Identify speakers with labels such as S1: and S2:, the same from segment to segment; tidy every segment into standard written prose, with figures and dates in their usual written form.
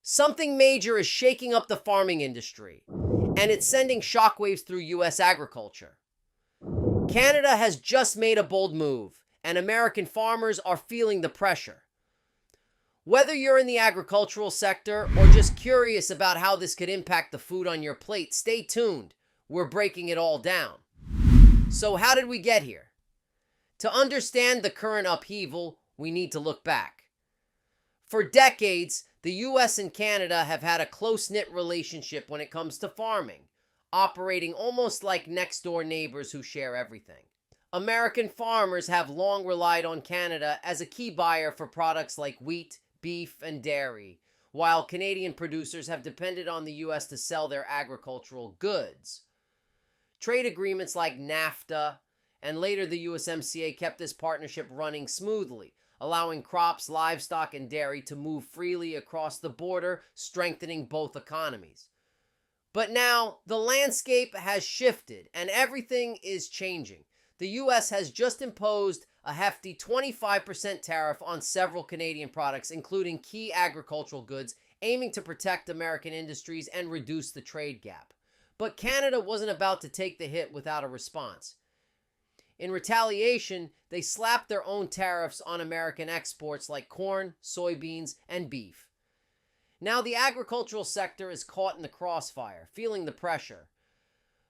S1: Something major is shaking up the farming industry, and it's sending shockwaves through U.S. agriculture. Canada has just made a bold move, and American farmers are feeling the pressure. Whether you're in the agricultural sector or just curious about how this could impact the food on your plate, stay tuned. We're breaking it all down. So how did we get here? To understand the current upheaval, we need to look back. For decades, the US and Canada have had a close-knit relationship when it comes to farming, operating almost like next-door neighbors who share everything. American farmers have long relied on Canada as a key buyer for products like wheat, beef, and dairy, while Canadian producers have depended on the US to sell their agricultural goods. Trade agreements like NAFTA and later the USMCA kept this partnership running smoothly, allowing crops, livestock, and dairy to move freely across the border, strengthening both economies. But now, the landscape has shifted, and everything is changing. The U.S. has just imposed a hefty 25% tariff on several Canadian products, including key agricultural goods, aiming to protect American industries and reduce the trade gap. But Canada wasn't about to take the hit without a response. In retaliation, they slapped their own tariffs on American exports like corn, soybeans, and beef. Now the agricultural sector is caught in the crossfire, feeling the pressure.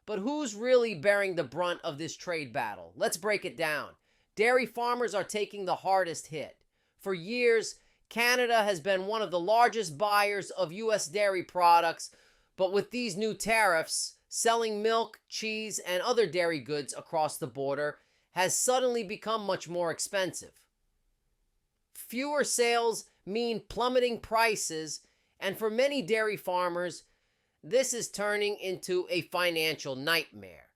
S1: But who's really bearing the brunt of this trade battle? Let's break it down. Dairy farmers are taking the hardest hit. For years, Canada has been one of the largest buyers of U.S. dairy products, but with these new tariffs, selling milk, cheese, and other dairy goods across the border has suddenly become much more expensive. Fewer sales mean plummeting prices, and for many dairy farmers, this is turning into a financial nightmare.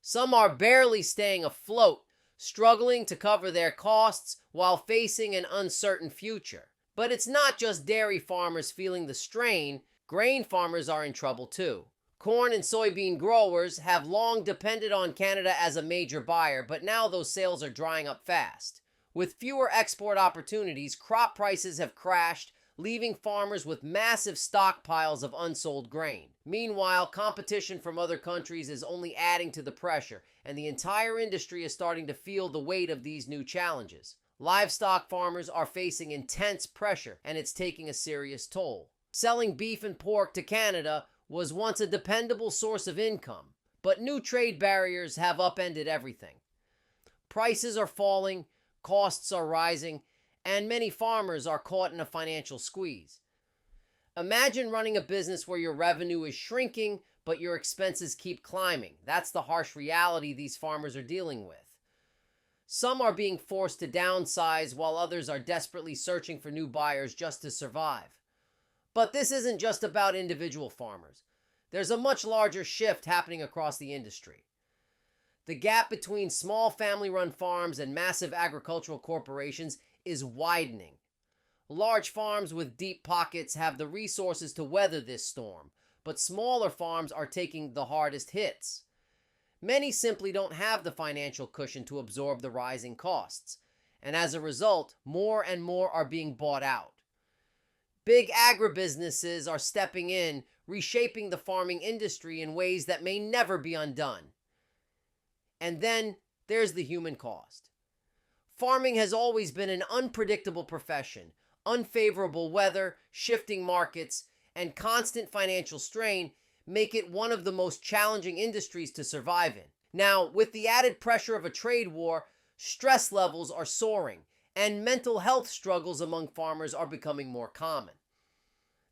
S1: Some are barely staying afloat, struggling to cover their costs while facing an uncertain future. But it's not just dairy farmers feeling the strain, grain farmers are in trouble too. Corn and soybean growers have long depended on Canada as a major buyer, but now those sales are drying up fast. With fewer export opportunities, crop prices have crashed, leaving farmers with massive stockpiles of unsold grain. Meanwhile, competition from other countries is only adding to the pressure, and the entire industry is starting to feel the weight of these new challenges. Livestock farmers are facing intense pressure, and it's taking a serious toll. Selling beef and pork to Canada was once a dependable source of income, but new trade barriers have upended everything. Prices are falling, costs are rising, and many farmers are caught in a financial squeeze. Imagine running a business where your revenue is shrinking, but your expenses keep climbing. That's the harsh reality these farmers are dealing with. Some are being forced to downsize, while others are desperately searching for new buyers just to survive. But this isn't just about individual farmers. There's a much larger shift happening across the industry. The gap between small family-run farms and massive agricultural corporations is widening. Large farms with deep pockets have the resources to weather this storm, but smaller farms are taking the hardest hits. Many simply don't have the financial cushion to absorb the rising costs, and as a result, more and more are being bought out. Big agribusinesses are stepping in, reshaping the farming industry in ways that may never be undone. And then there's the human cost. Farming has always been an unpredictable profession. Unfavorable weather, shifting markets, and constant financial strain make it one of the most challenging industries to survive in. Now, with the added pressure of a trade war, stress levels are soaring, and mental health struggles among farmers are becoming more common.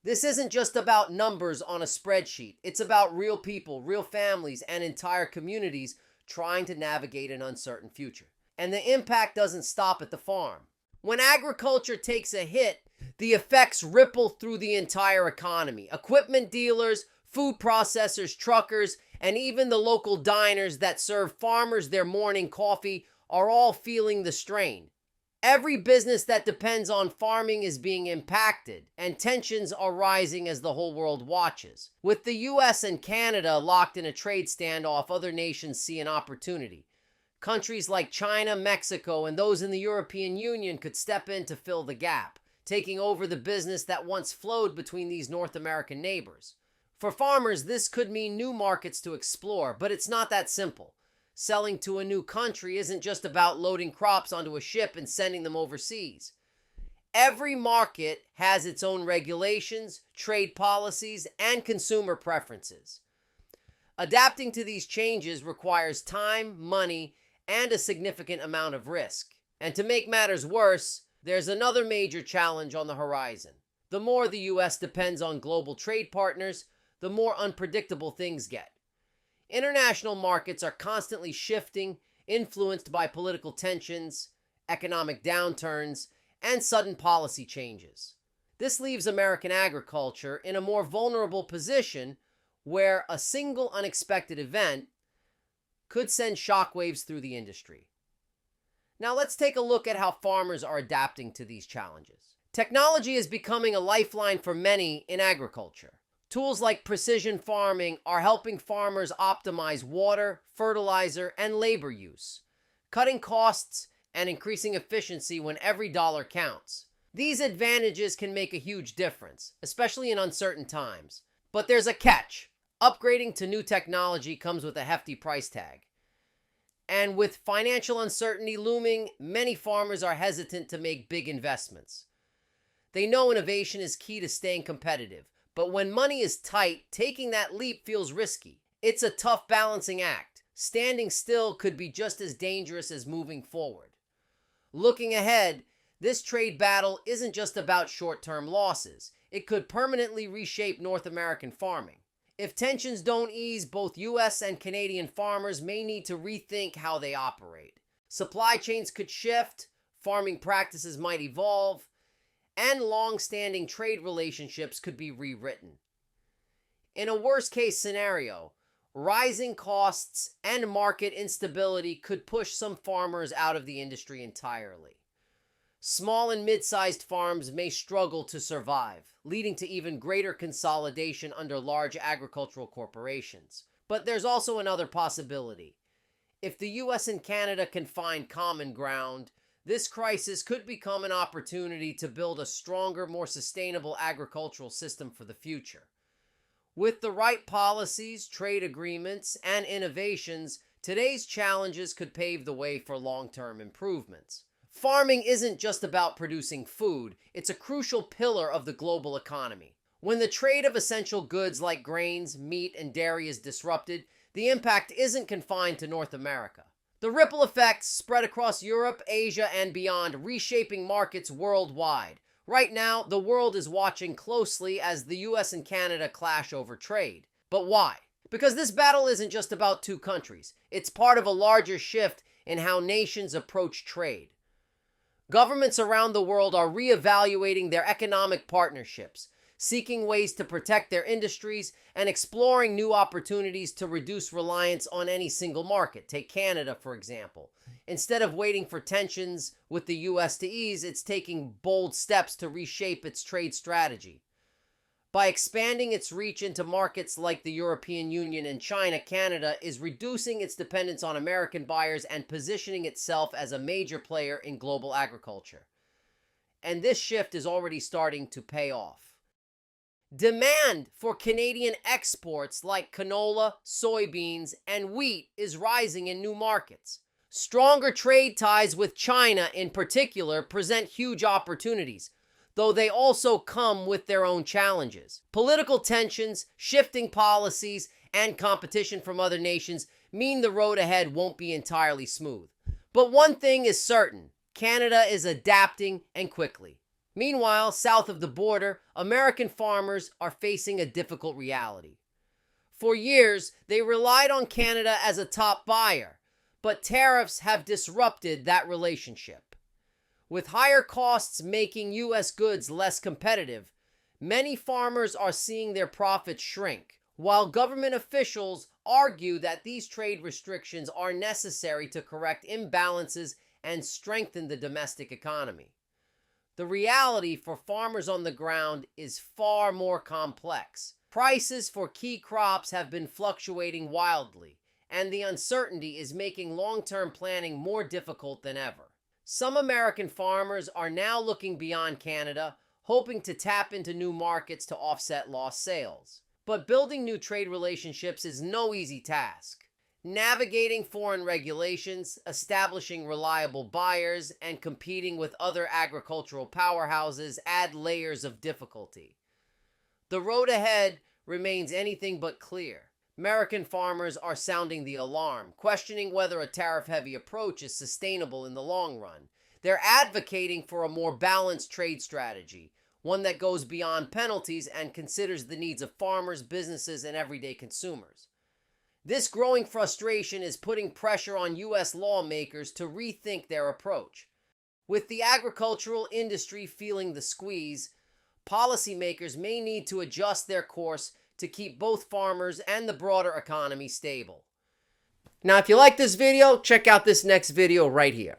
S1: This isn't just about numbers on a spreadsheet. It's about real people, real families, and entire communities trying to navigate an uncertain future. And the impact doesn't stop at the farm. When agriculture takes a hit, the effects ripple through the entire economy. Equipment dealers, food processors, truckers, and even the local diners that serve farmers their morning coffee are all feeling the strain. Every business that depends on farming is being impacted, and tensions are rising as the whole world watches. With the US and Canada locked in a trade standoff, other nations see an opportunity. Countries like China, Mexico, and those in the European Union could step in to fill the gap. taking over the business that once flowed between these North American neighbors. For farmers, this could mean new markets to explore, but it's not that simple. Selling to a new country isn't just about loading crops onto a ship and sending them overseas. Every market has its own regulations, trade policies, and consumer preferences. Adapting to these changes requires time, money, and a significant amount of risk. And to make matters worse, there's another major challenge on the horizon. The more the US depends on global trade partners, the more unpredictable things get. International markets are constantly shifting, influenced by political tensions, economic downturns, and sudden policy changes. This leaves American agriculture in a more vulnerable position where a single unexpected event could send shockwaves through the industry. Now let's take a look at how farmers are adapting to these challenges. Technology is becoming a lifeline for many in agriculture. Tools like precision farming are helping farmers optimize water, fertilizer, and labor use, cutting costs and increasing efficiency when every dollar counts. These advantages can make a huge difference, especially in uncertain times. But there's a catch. Upgrading to new technology comes with a hefty price tag. And with financial uncertainty looming, many farmers are hesitant to make big investments. They know innovation is key to staying competitive, but when money is tight, taking that leap feels risky. It's a tough balancing act. Standing still could be just as dangerous as moving forward. Looking ahead, this trade battle isn't just about short-term losses. It could permanently reshape North American farming. If tensions don't ease, both US and Canadian farmers may need to rethink how they operate. Supply chains could shift, farming practices might evolve, and long-standing trade relationships could be rewritten. In a worst-case scenario, rising costs and market instability could push some farmers out of the industry entirely. Small and mid-sized farms may struggle to survive, leading to even greater consolidation under large agricultural corporations. But there's also another possibility. If the US and Canada can find common ground, this crisis could become an opportunity to build a stronger, more sustainable agricultural system for the future. With the right policies, trade agreements, and innovations, today's challenges could pave the way for long-term improvements. Farming isn't just about producing food, it's a crucial pillar of the global economy. When the trade of essential goods like grains, meat, and dairy is disrupted, the impact isn't confined to North America. The ripple effects spread across Europe, Asia, and beyond, reshaping markets worldwide. Right now, the world is watching closely as the US and Canada clash over trade. But why? Because this battle isn't just about two countries. It's part of a larger shift in how nations approach trade. Governments around the world are reevaluating their economic partnerships, seeking ways to protect their industries, and exploring new opportunities to reduce reliance on any single market. Take Canada, for example. Instead of waiting for tensions with the US to ease, it's taking bold steps to reshape its trade strategy. By expanding its reach into markets like the European Union and China, Canada is reducing its dependence on American buyers and positioning itself as a major player in global agriculture. And this shift is already starting to pay off. Demand for Canadian exports like canola, soybeans, and wheat is rising in new markets. Stronger trade ties with China in particular present huge opportunities, though they also come with their own challenges. Political tensions, shifting policies, and competition from other nations mean the road ahead won't be entirely smooth. But one thing is certain, Canada is adapting, and quickly. Meanwhile, south of the border, American farmers are facing a difficult reality. For years, they relied on Canada as a top buyer, but tariffs have disrupted that relationship. With higher costs making U.S. goods less competitive, many farmers are seeing their profits shrink, while government officials argue that these trade restrictions are necessary to correct imbalances and strengthen the domestic economy. The reality for farmers on the ground is far more complex. Prices for key crops have been fluctuating wildly, and the uncertainty is making long-term planning more difficult than ever. Some American farmers are now looking beyond Canada, hoping to tap into new markets to offset lost sales. But building new trade relationships is no easy task. Navigating foreign regulations, establishing reliable buyers, and competing with other agricultural powerhouses add layers of difficulty. The road ahead remains anything but clear. American farmers are sounding the alarm, questioning whether a tariff-heavy approach is sustainable in the long run. They're advocating for a more balanced trade strategy, one that goes beyond penalties and considers the needs of farmers, businesses, and everyday consumers. This growing frustration is putting pressure on U.S. lawmakers to rethink their approach. With the agricultural industry feeling the squeeze, policymakers may need to adjust their course to keep both farmers and the broader economy stable. Now, if you like this video, check out this next video right here.